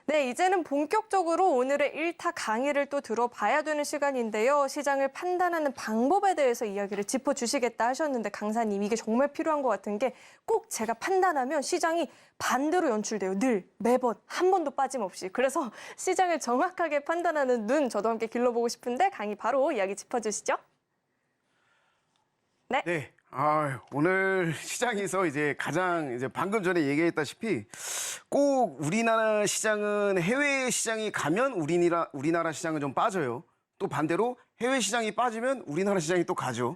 네, 이제는 본격적으로 오늘의 일타 강의를 또 들어봐야 되는 시간인데요. 시장을 판단하는 방법에 대해서 이야기를 짚어주시겠다 하셨는데 강사님, 이게 정말 필요한 것 같은 게 꼭 제가 판단하면 시장이 반대로 연출돼요. 늘, 매번, 한 번도 빠짐없이. 그래서 시장을 정확하게 판단하는 눈, 저도 함께 길러보고 싶은데 강의 바로 이야기 짚어주시죠. 네. 오늘 시장에서 이제 가장 방금 전에 얘기했다시피 꼭 우리나라 시장은 해외 시장이 가면 우리나라 시장은 좀 빠져요. 또 반대로 해외 시장이 빠지면 우리나라 시장이 또 가죠.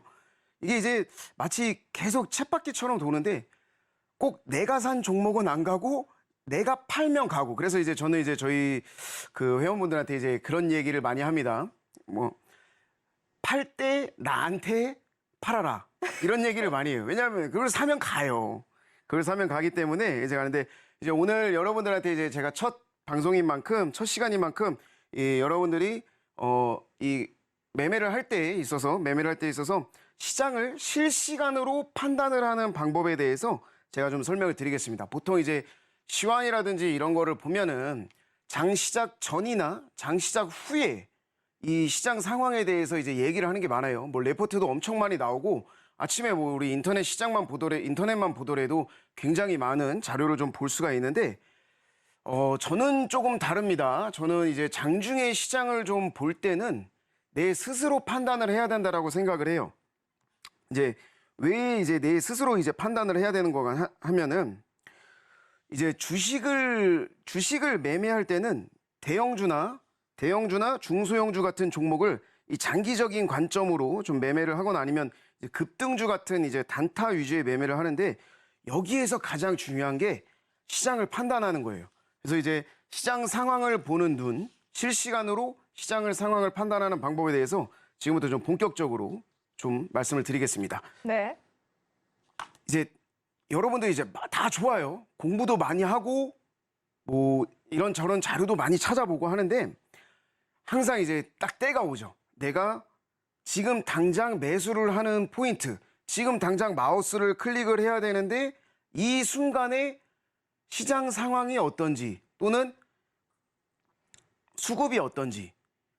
이게 이제 마치 계속 쳇바퀴처럼 도는데 꼭 내가 산 종목은 안 가고 내가 팔면 가고. 그래서 이제 저는 이제 저희 그 회원분들한테 이제 그런 얘기를 많이 합니다. 팔 때 나한테 팔아라. 이런 얘기를 많이 해요. 왜냐하면 그걸 사면 가요. 그걸 사면 가기 때문에 이제 가는데 이제 오늘 여러분들한테 이제 제가 첫 방송인 만큼 첫 시간인 만큼 여러분들이 이 매매를 할 때에 있어서 시장을 실시간으로 판단을 하는 방법에 대해서 제가 좀 설명을 드리겠습니다. 보통 이제 시황이라든지 이런 거를 보면은 장 시작 전이나 장 시작 후에 이 시장 상황에 대해서 이제 얘기를 하는 게 많아요. 뭐 레포트도 엄청 많이 나오고 아침에 뭐 우리 인터넷만 보더라도 굉장히 많은 자료를 좀 볼 수가 있는데 저는 조금 다릅니다. 저는 이제 장중에 시장을 좀 볼 때는 내 스스로 판단을 해야 된다라고 생각을 해요. 이제 왜 이제 내 스스로 이제 판단을 해야 되는 거가 하면은 이제 주식을 매매할 때는 대형주나 중소형주 같은 종목을 이 장기적인 관점으로 좀 매매를 하거나 아니면 이제 급등주 같은 이제 단타 위주의 매매를 하는데 여기에서 가장 중요한 게 시장을 판단하는 거예요. 그래서 이제 시장 상황을 보는 눈, 실시간으로 상황을 판단하는 방법에 대해서 지금부터 좀 본격적으로 좀 말씀을 드리겠습니다. 네. 이제 여러분들 이제 다 좋아요. 공부도 많이 하고 뭐 이런저런 자료도 많이 찾아보고 하는데 항상 이제 딱 때가 오죠. 내가 지금 당장 매수를 하는 포인트, 지금 당장 마우스를 클릭을 해야 되는데 이 순간에 시장 상황이 어떤지 또는 수급이 어떤지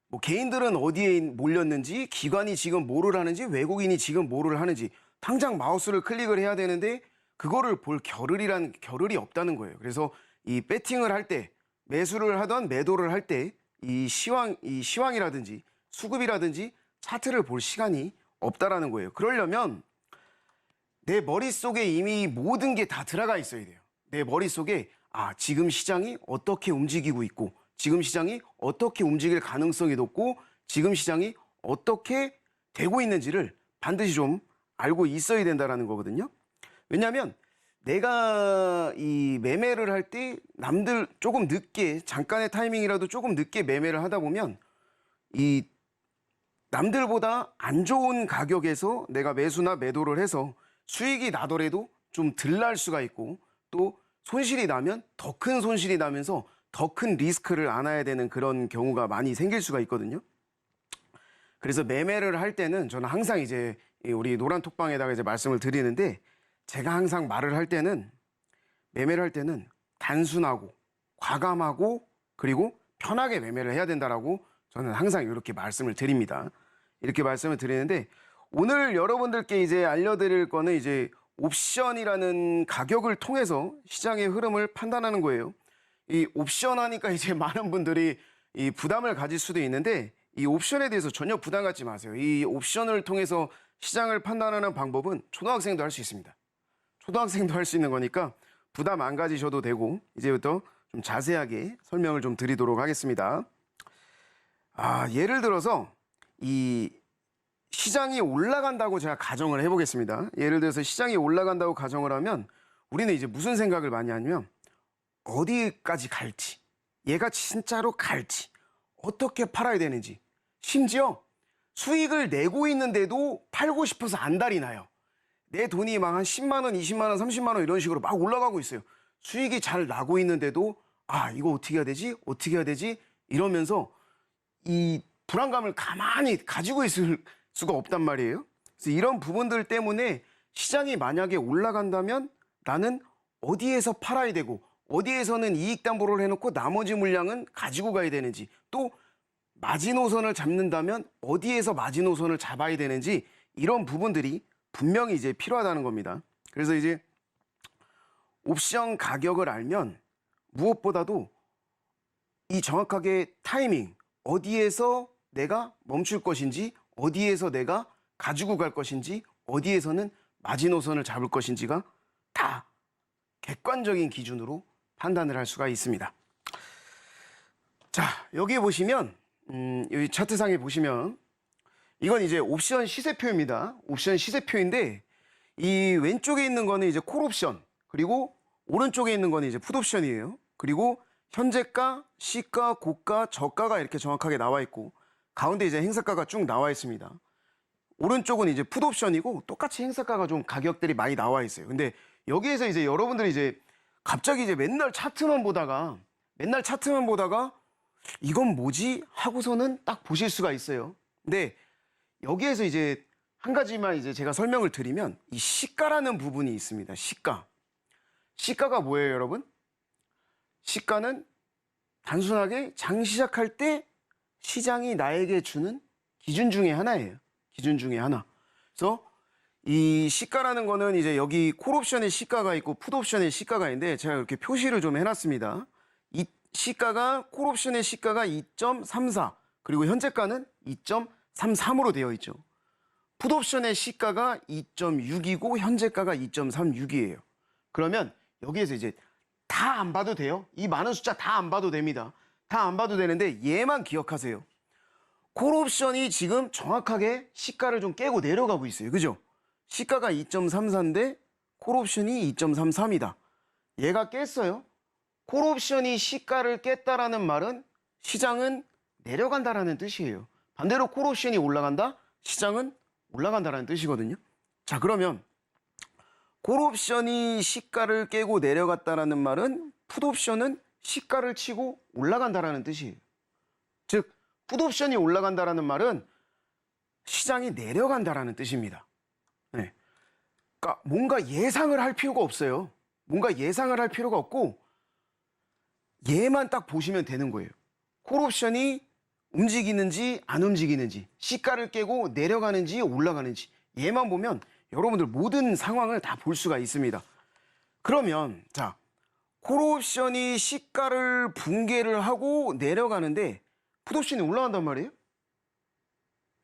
뭐 개인들은 어디에 몰렸는지 기관이 지금 뭐를 하는지 외국인이 지금 뭐를 하는지 당장 마우스를 클릭을 해야 되는데 그거를 볼 겨를이 없다는 거예요. 그래서 이 배팅을 할 때 매수를 하던 매도를 할 때 이 시황이라든지 수급이라든지 차트를 볼 시간이 없다라는 거예요. 그러려면 내 머릿속에 이미 모든 게 다 들어가 있어야 돼요. 내 머릿속에 지금 시장이 어떻게 움직이고 있고 지금 시장이 어떻게 움직일 가능성이 높고 지금 시장이 어떻게 되고 있는지를 반드시 좀 알고 있어야 된다라는 거거든요. 왜냐하면 내가 이 매매를 할 때 남들 조금 늦게 잠깐의 타이밍이라도 조금 늦게 매매를 하다 보면 이 남들보다 안 좋은 가격에서 내가 매수나 매도를 해서 수익이 나더라도 좀 덜 날 수가 있고 또 손실이 나면 더 큰 손실이 나면서 더 큰 리스크를 안아야 되는 그런 경우가 많이 생길 수가 있거든요. 그래서 매매를 할 때는 저는 항상 이제 우리 노란톡방에다가 이제 말씀을 드리는데 제가 항상 매매를 할 때는 단순하고 과감하고 그리고 편하게 매매를 해야 된다라고 저는 항상 이렇게 말씀을 드립니다. 이렇게 말씀을 드리는데 오늘 여러분들께 이제 알려드릴 거는 이제 옵션이라는 가격을 통해서 시장의 흐름을 판단하는 거예요. 이 옵션 하니까 이제 많은 분들이 이 부담을 가질 수도 있는데 이 옵션에 대해서 전혀 부담 갖지 마세요. 이 옵션을 통해서 시장을 판단하는 방법은 초등학생도 할 수 있습니다. 초등학생도 할 수 있는 거니까 부담 안 가지셔도 되고 이제부터 좀 자세하게 설명을 좀 드리도록 하겠습니다. 예를 들어서 이 시장이 올라간다고 제가 가정을 해보겠습니다. 예를 들어서 시장이 올라간다고 가정을 하면 우리는 이제 무슨 생각을 많이 하냐면 어디까지 갈지, 얘가 진짜로 갈지, 어떻게 팔아야 되는지, 심지어 수익을 내고 있는데도 팔고 싶어서 안달이 나요. 내 돈이 막 한 10만 원, 20만 원, 30만 원 이런 식으로 막 올라가고 있어요. 수익이 잘 나고 있는데도 이거 어떻게 해야 되지? 어떻게 해야 되지? 이러면서 이 불안감을 가만히 가지고 있을 수가 없단 말이에요. 그래서 이런 부분들 때문에 시장이 만약에 올라간다면 나는 어디에서 팔아야 되고 어디에서는 이익 담보를 해놓고 나머지 물량은 가지고 가야 되는지, 또 마지노선을 잡는다면 어디에서 마지노선을 잡아야 되는지, 이런 부분들이 분명히 이제 필요하다는 겁니다. 그래서 이제 옵션 가격을 알면 무엇보다도 이 정확하게 타이밍, 어디에서 내가 멈출 것인지, 어디에서 내가 가지고 갈 것인지, 어디에서는 마지노선을 잡을 것인지가 다 객관적인 기준으로 판단을 할 수가 있습니다. 자, 여기 보시면 여기 차트상에 보시면 이건 이제 옵션 시세표입니다. 옵션 시세표인데 이 왼쪽에 있는 거는 이제 콜옵션, 그리고 오른쪽에 있는 거는 이제 풋옵션이에요. 그리고 현재가, 시가, 고가, 저가가 이렇게 정확하게 나와 있고, 가운데 이제 행사가가 쭉 나와 있습니다. 오른쪽은 이제 풋옵션이고 똑같이 행사가가 좀 가격들이 많이 나와 있어요. 근데 여기에서 이제 여러분들이 이제 갑자기 이제 맨날 차트만 보다가 이건 뭐지? 하고서는 딱 보실 수가 있어요. 근데 여기에서 이제 한 가지만 이제 제가 설명을 드리면 이 시가라는 부분이 있습니다. 시가. 시가가 뭐예요, 여러분? 시가는 단순하게 장 시작할 때 시장이 나에게 주는 기준 중에 하나예요. 기준 중에 하나. 그래서 이 시가라는 거는 이제 여기 콜옵션의 시가가 있고 풋옵션의 시가가 있는데 제가 이렇게 표시를 좀 해놨습니다. 이 시가가, 콜옵션의 시가가 2.34, 그리고 현재가는 2.33으로 되어 있죠. 풋옵션의 시가가 2.6이고 현재가가 2.36이에요. 그러면 여기에서 이제 다 안 봐도 돼요. 이 많은 숫자 다 안 봐도 됩니다. 다 안 봐도 되는데 얘만 기억하세요. 콜옵션이 지금 정확하게 시가를 좀 깨고 내려가고 있어요. 그죠? 시가가 2.34인데 콜옵션이 2.33이다. 얘가 깼어요. 콜옵션이 시가를 깼다라는 말은 시장은 내려간다라는 뜻이에요. 반대로 콜옵션이 올라간다? 시장은 올라간다라는 뜻이거든요. 자, 그러면 콜옵션이 시가를 깨고 내려갔다라는 말은 풋옵션은 시가를 치고 올라간다라는 뜻이에요. 즉, 풋옵션이 올라간다라는 말은 시장이 내려간다라는 뜻입니다. 네. 그러니까 뭔가 예상을 할 필요가 없어요. 뭔가 예상을 할 필요가 없고 얘만 딱 보시면 되는 거예요. 콜옵션이 움직이는지 안 움직이는지, 시가를 깨고 내려가는지 올라가는지, 얘만 보면 여러분들 모든 상황을 다 볼 수가 있습니다. 그러면 자, 콜옵션이 시가를 붕괴를 하고 내려가는데 풋옵션이 올라간단 말이에요.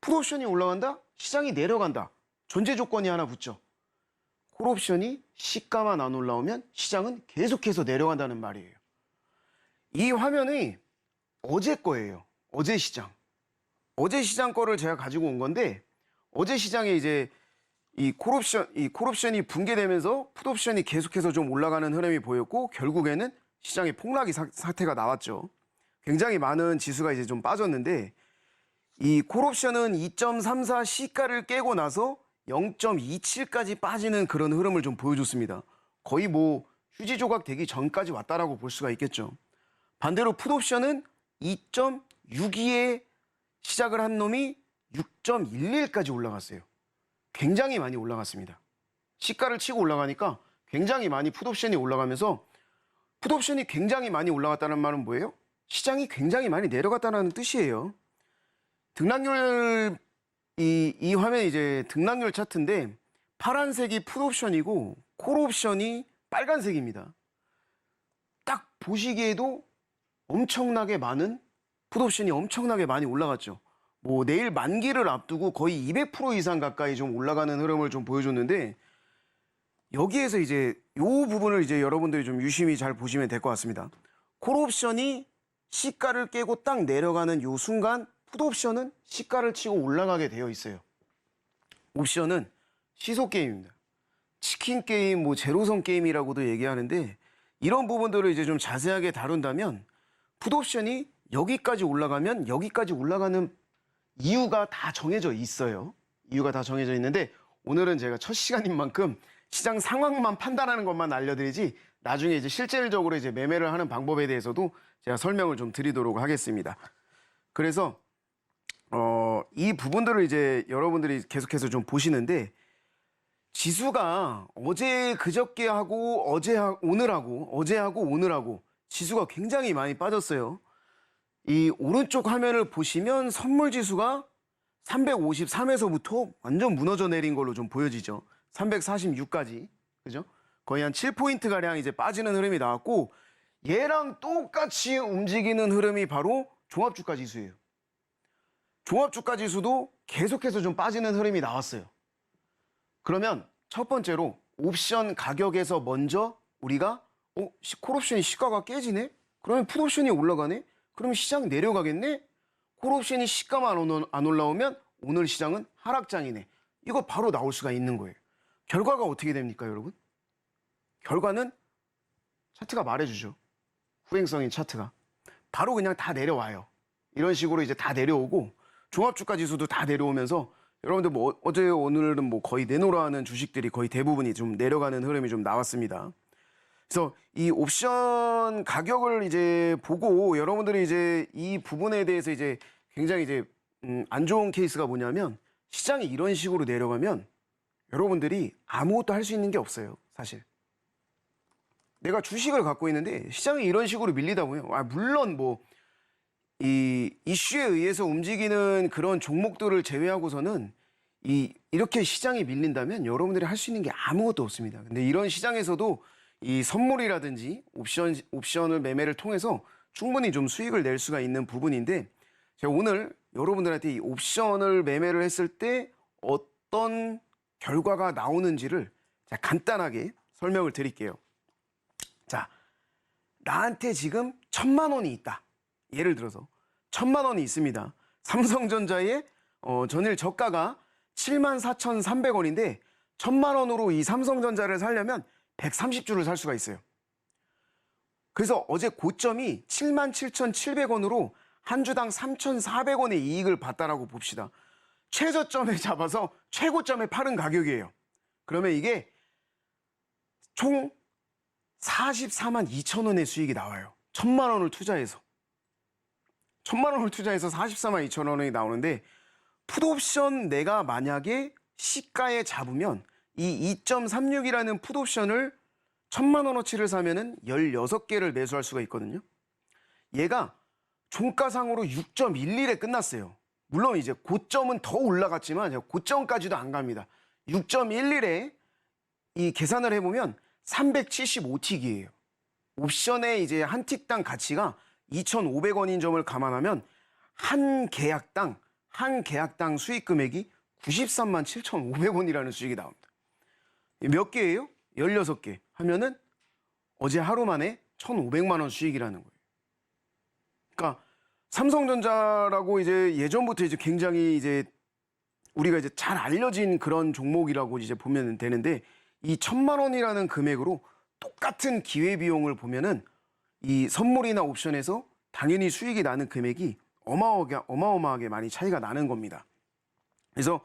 풋옵션이 올라간다? 시장이 내려간다. 전제 조건이 하나 붙죠. 콜옵션이 시가만 안 올라오면 시장은 계속해서 내려간다는 말이에요. 이 화면이 어제 거예요. 어제 시장. 어제 시장 거를 제가 가지고 온 건데, 어제 시장에 이제 이 콜옵션이 붕괴되면서 풋옵션이 계속해서 좀 올라가는 흐름이 보였고, 결국에는 시장의 폭락이 사태가 나왔죠. 굉장히 많은 지수가 이제 좀 빠졌는데, 이 콜옵션은 2.34 시가를 깨고 나서 0.27까지 빠지는 그런 흐름을 좀 보여줬습니다. 거의 뭐 휴지 조각 되기 전까지 왔다라고 볼 수가 있겠죠. 반대로 풋옵션은 2.62에 시작을 한 놈이 6.11까지 올라갔어요. 굉장히 많이 올라갔습니다. 시가를 치고 올라가니까 굉장히 많이 풋옵션이 올라가면서, 풋옵션이 굉장히 많이 올라갔다는 말은 뭐예요? 시장이 굉장히 많이 내려갔다는 뜻이에요. 등락률, 이 화면이 이제 등락률 차트인데 파란색이 풋옵션이고 콜옵션이 빨간색입니다. 딱 보시기에도 엄청나게 많은, 풋옵션이 엄청나게 많이 올라갔죠. 뭐 내일 만기를 앞두고 거의 200% 이상 가까이 좀 올라가는 흐름을 좀 보여줬는데, 여기에서 이제 이 부분을 이제 여러분들이 좀 유심히 잘 보시면 될 것 같습니다. 콜옵션이 시가를 깨고 딱 내려가는 이 순간 풋옵션은 시가를 치고 올라가게 되어 있어요. 옵션은 시소 게임입니다. 치킨 게임, 뭐 제로섬 게임이라고도 얘기하는데, 이런 부분들을 이제 좀 자세하게 다룬다면 풋옵션이 여기까지 올라가면 여기까지 올라가는 이유가 다 정해져 있어요. 이유가 다 정해져 있는데, 오늘은 제가 첫 시간인 만큼 시장 상황만 판단하는 것만 알려드리지, 나중에 이제 실질적으로 이제 매매를 하는 방법에 대해서도 제가 설명을 좀 드리도록 하겠습니다. 그래서 이 부분들을 이제 여러분들이 계속해서 좀 보시는데, 지수가 어제 그저께 하고 어제하고 오늘하고 지수가 굉장히 많이 빠졌어요. 이 오른쪽 화면을 보시면 선물 지수가 353에서부터 완전 무너져 내린 걸로 좀 보여지죠. 346까지. 그죠? 거의 한 7포인트 가량 이제 빠지는 흐름이 나왔고, 얘랑 똑같이 움직이는 흐름이 바로 종합주가 지수예요. 종합주가 지수도 계속해서 좀 빠지는 흐름이 나왔어요. 그러면 첫 번째로 옵션 가격에서 먼저 우리가 콜옵션이 시가가 깨지네? 그러면 풋옵션이 올라가네? 그러면 시장 내려가겠네? 콜옵션이 시가만 안 올라오면 오늘 시장은 하락장이네. 이거 바로 나올 수가 있는 거예요. 결과가 어떻게 됩니까, 여러분? 결과는 차트가 말해주죠. 후행성인 차트가. 바로 그냥 다 내려와요. 이런 식으로 이제 다 내려오고, 종합주가 지수도 다 내려오면서 여러분들 뭐 어제 오늘은 뭐 거의 내놓으라는 주식들이 거의 대부분이 좀 내려가는 흐름이 좀 나왔습니다. 그래서 이 옵션 가격을 이제 보고 여러분들이 이제 이 부분에 대해서 이제 굉장히 이제 안 좋은 케이스가 뭐냐면, 시장이 이런 식으로 내려가면 여러분들이 아무것도 할 수 있는 게 없어요, 사실. 내가 주식을 갖고 있는데 시장이 이런 식으로 밀리다고요. 물론 뭐 이 이슈에 의해서 움직이는 그런 종목들을 제외하고서는 이렇게 시장이 밀린다면 여러분들이 할 수 있는 게 아무것도 없습니다. 근데 이런 시장에서도 이 선물이라든지 옵션을 매매를 통해서 충분히 좀 수익을 낼 수가 있는 부분인데, 제가 오늘 여러분들한테 이 옵션을 매매를 했을 때 어떤 결과가 나오는지를 제가 간단하게 설명을 드릴게요. 자, 나한테 지금 1,000만 원이 있다. 예를 들어서 1,000만 원이 있습니다. 삼성전자의 전일 저가가 74,300원인데 1,000만 원으로 이 삼성전자를 사려면 130주를 살 수가 있어요. 그래서 어제 고점이 77,700원으로 한 주당 3,400원의 이익을 봤다라고 봅시다. 최저점에 잡아서 최고점에 파는 가격이에요. 그러면 이게 총 44만 2천 원의 수익이 나와요. 1,000만 원을 투자해서. 1,000만 원을 투자해서 44만 2천 원이 나오는데, 풋옵션 내가 만약에 시가에 잡으면 이 2.36이라는 풋옵션을 1,000만 원어치를 사면은 16개를 매수할 수가 있거든요. 얘가 종가상으로 6.11에 끝났어요. 물론 이제 고점은 더 올라갔지만 고점까지도 안 갑니다. 6.11에 이 계산을 해보면 375틱이에요. 옵션의 이제 한 틱당 가치가 2,500원인 점을 감안하면 한 계약당 수익 금액이 93만 7,500원이라는 수익이 나옵니다. 몇 개예요? 16개 하면은 어제 하루 만에 1,500만 원 수익이라는 거예요. 그러니까 삼성전자라고 이제 예전부터 이제 굉장히 이제 우리가 이제 잘 알려진 그런 종목이라고 이제 보면 되는데, 이 1,000만 원이라는 금액으로 똑같은 기회비용을 보면은 이 선물이나 옵션에서 당연히 수익이 나는 금액이 어마어마하게 많이 차이가 나는 겁니다. 그래서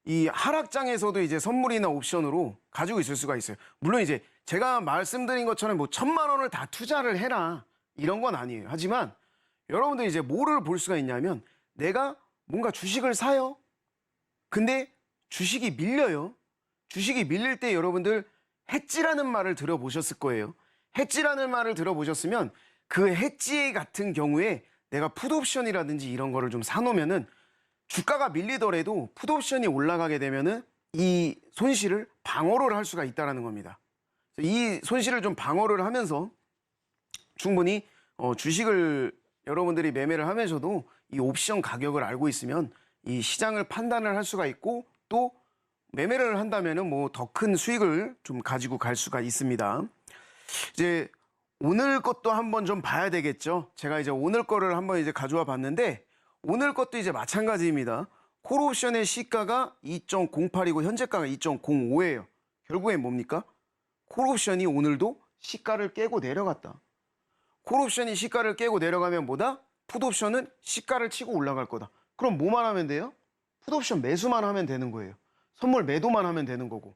이 하락장에서도 이제 선물이나 옵션으로 가지고 있을 수가 있어요. 물론 이제 제가 말씀드린 것처럼 뭐 1,000만 원을 다 투자를 해라 이런 건 아니에요. 하지만 여러분들 이제 뭐를 볼 수가 있냐면, 내가 뭔가 주식을 사요. 근데 주식이 밀려요. 주식이 밀릴 때 여러분들 해지라는 말을 들어보셨을 거예요. 해지라는 말을 들어보셨으면 그 해지 같은 경우에 내가 풋옵션이라든지 이런 거를 좀 사놓으면은 주가가 밀리더라도 풋옵션이 올라가게 되면은 이 손실을 방어를 할 수가 있다는 겁니다. 이 손실을 좀 방어를 하면서 충분히 주식을 여러분들이 매매를 하면서도 이 옵션 가격을 알고 있으면 이 시장을 판단을 할 수가 있고, 또 매매를 한다면은 뭐 더 큰 수익을 좀 가지고 갈 수가 있습니다. 이제 오늘 것도 한번 좀 봐야 되겠죠. 제가 이제 오늘 거를 한번 이제 가져와 봤는데, 오늘 것도 이제 마찬가지입니다. 콜옵션의 시가가 2.08이고 현재가가 2.05예요. 결국엔 뭡니까? 콜옵션이 오늘도 시가를 깨고 내려갔다. 콜옵션이 시가를 깨고 내려가면 뭐다? 풋옵션은 시가를 치고 올라갈 거다. 그럼 뭐만 하면 돼요? 풋옵션 매수만 하면 되는 거예요. 선물 매도만 하면 되는 거고.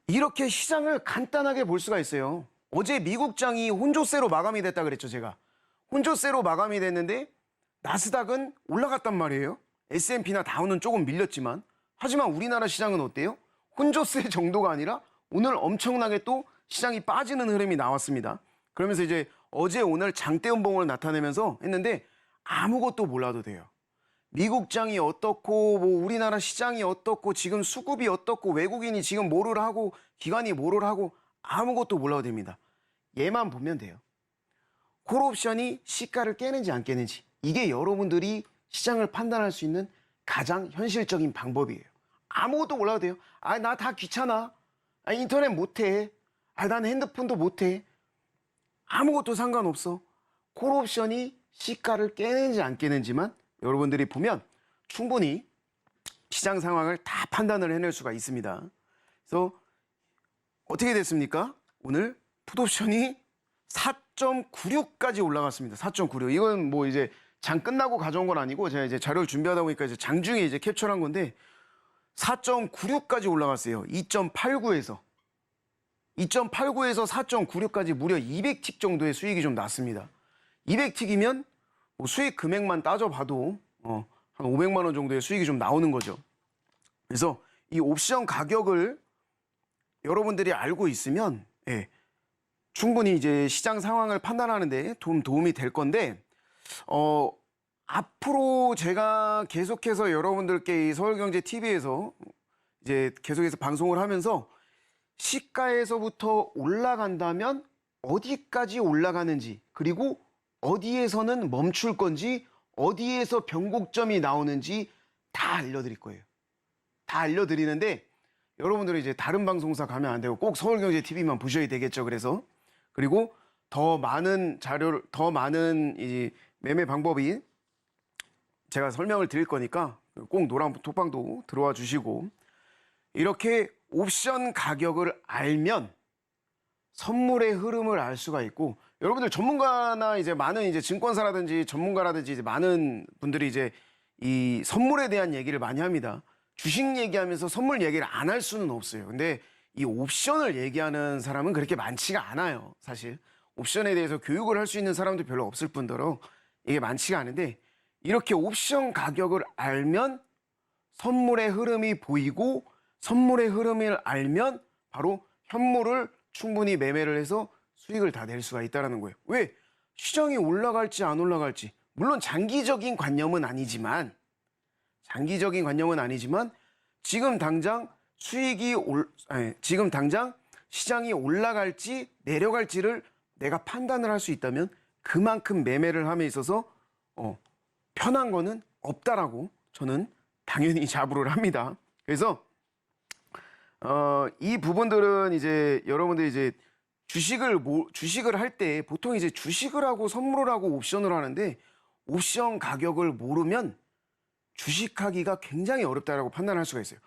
이렇게 시장을 간단하게 볼 수가 있어요. 어제 미국장이 혼조세로 마감이 됐다 그랬죠, 제가. 혼조세로 마감이 됐는데 나스닥은 올라갔단 말이에요. S&P나 다우는 조금 밀렸지만 하지만 우리나라 시장은 어때요? 혼조세 정도가 아니라 오늘 엄청나게 또 시장이 빠지는 흐름이 나왔습니다. 그러면서 이제 어제 오늘 장대 음봉을 나타내면서 했는데 아무것도 몰라도 돼요. 미국장이 어떻고 뭐 우리나라 시장이 어떻고 지금 수급이 어떻고 외국인이 지금 뭐를 하고 기관이 뭐를 하고 아무것도 몰라도 됩니다. 얘만 보면 돼요. 콜옵션이 시가를 깨는지 안 깨는지 이게 여러분들이 시장을 판단할 수 있는 가장 현실적인 방법이에요. 아무것도 몰라도 돼요. 아, 나 다 귀찮아. 아, 인터넷 못해. 아, 난 핸드폰도 못해. 아무것도 상관없어. 콜옵션이 시가를 깨는지 안 깨는지만 여러분들이 보면 충분히 시장 상황을 다 판단을 해낼 수가 있습니다. 그래서 어떻게 됐습니까? 오늘 풋옵션이 4.96까지 올라갔습니다. 4.96. 이건 뭐 이제 장 끝나고 가져온 건 아니고 제가 이제 자료를 준비하다 보니까 이제 장중에 이제 캡처한 건데 4.96까지 올라갔어요. 2.89에서 4.96까지 무려 200틱 정도의 수익이 좀 났습니다. 200틱이면 뭐 수익 금액만 따져봐도 한 500만 원 정도의 수익이 좀 나오는 거죠. 그래서 이 옵션 가격을 여러분들이 알고 있으면 충분히 이제 시장 상황을 판단하는데 도움이 될 건데 앞으로 제가 계속해서 여러분들께 이 서울경제TV에서 이제 계속해서 방송을 하면서 시가에서부터 올라간다면 어디까지 올라가는지 그리고 어디에서는 멈출 건지 어디에서 변곡점이 나오는지 다 알려드릴 거예요. 다 알려드리는데 여러분들은 이제 다른 방송사 가면 안 되고 꼭 서울경제TV만 보셔야 되겠죠. 그래서 그리고 더 많은 자료를 더 많은 이 매매 방법이 제가 설명을 드릴 거니까 꼭 노랑 톡방도 들어와 주시고 이렇게 옵션 가격을 알면 선물의 흐름을 알 수가 있고 여러분들 전문가나 이제 많은 이제 증권사라든지 전문가라든지 이제 많은 분들이 이제 이 선물에 대한 얘기를 많이 합니다. 주식 얘기하면서 선물 얘기를 안 할 수는 없어요. 근데 이 옵션을 얘기하는 사람은 그렇게 많지가 않아요. 사실 옵션에 대해서 교육을 할 수 있는 사람도 별로 없을 뿐더러 이게 많지가 않은데 이렇게 옵션 가격을 알면 선물의 흐름이 보이고 선물의 흐름을 알면 바로 현물을 충분히 매매를 해서 수익을 다 낼 수가 있다는 거예요. 왜? 시장이 올라갈지 안 올라갈지 물론 장기적인 관념은 아니지만 지금 당장 지금 당장 시장이 올라갈지 내려갈지를 내가 판단을 할 수 있다면 그만큼 매매를 함에 있어서 편한 거는 없다라고 저는 당연히 자부를 합니다. 그래서 이 부분들은 이제 여러분들이 이제 주식을 할 때 보통 이제 주식을 하고 선물을 하고 옵션을 하는데 옵션 가격을 모르면 주식하기가 굉장히 어렵다라고 판단할 수가 있어요.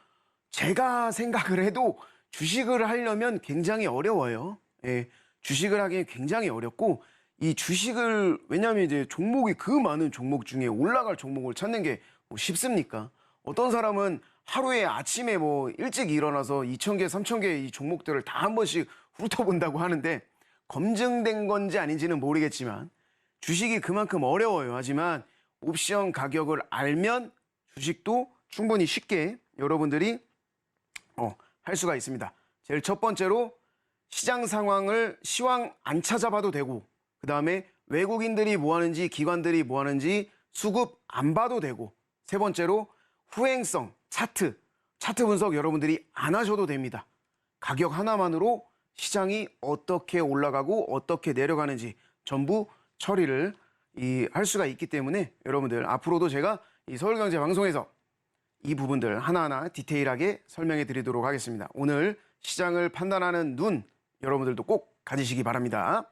제가 생각을 해도 주식을 하려면 굉장히 어려워요. 예, 주식을 하기 굉장히 어렵고 이 주식을 왜냐하면 이제 종목이 그 많은 종목 중에 올라갈 종목을 찾는 게 뭐 쉽습니까? 어떤 사람은 하루에 아침에 뭐 일찍 일어나서 2,000개, 3,000개 이 종목들을 다 한 번씩 훑어본다고 하는데 검증된 건지 아닌지는 모르겠지만 주식이 그만큼 어려워요. 하지만 옵션 가격을 알면 주식도 충분히 쉽게 여러분들이 할 수가 있습니다. 제일 첫 번째로 시장 상황을 시황 안 찾아봐도 되고 그 다음에 외국인들이 뭐 하는지 기관들이 뭐 하는지 수급 안 봐도 되고 세 번째로 후행성 차트 분석 여러분들이 안 하셔도 됩니다. 가격 하나만으로 시장이 어떻게 올라가고 어떻게 내려가는지 전부 처리를 할 수가 있기 때문에 여러분들 앞으로도 제가 이 서울경제 방송에서 이 부분들 하나하나 디테일하게 설명해 드리도록 하겠습니다. 오늘 시장을 판단하는 눈 여러분들도 꼭 가지시기 바랍니다.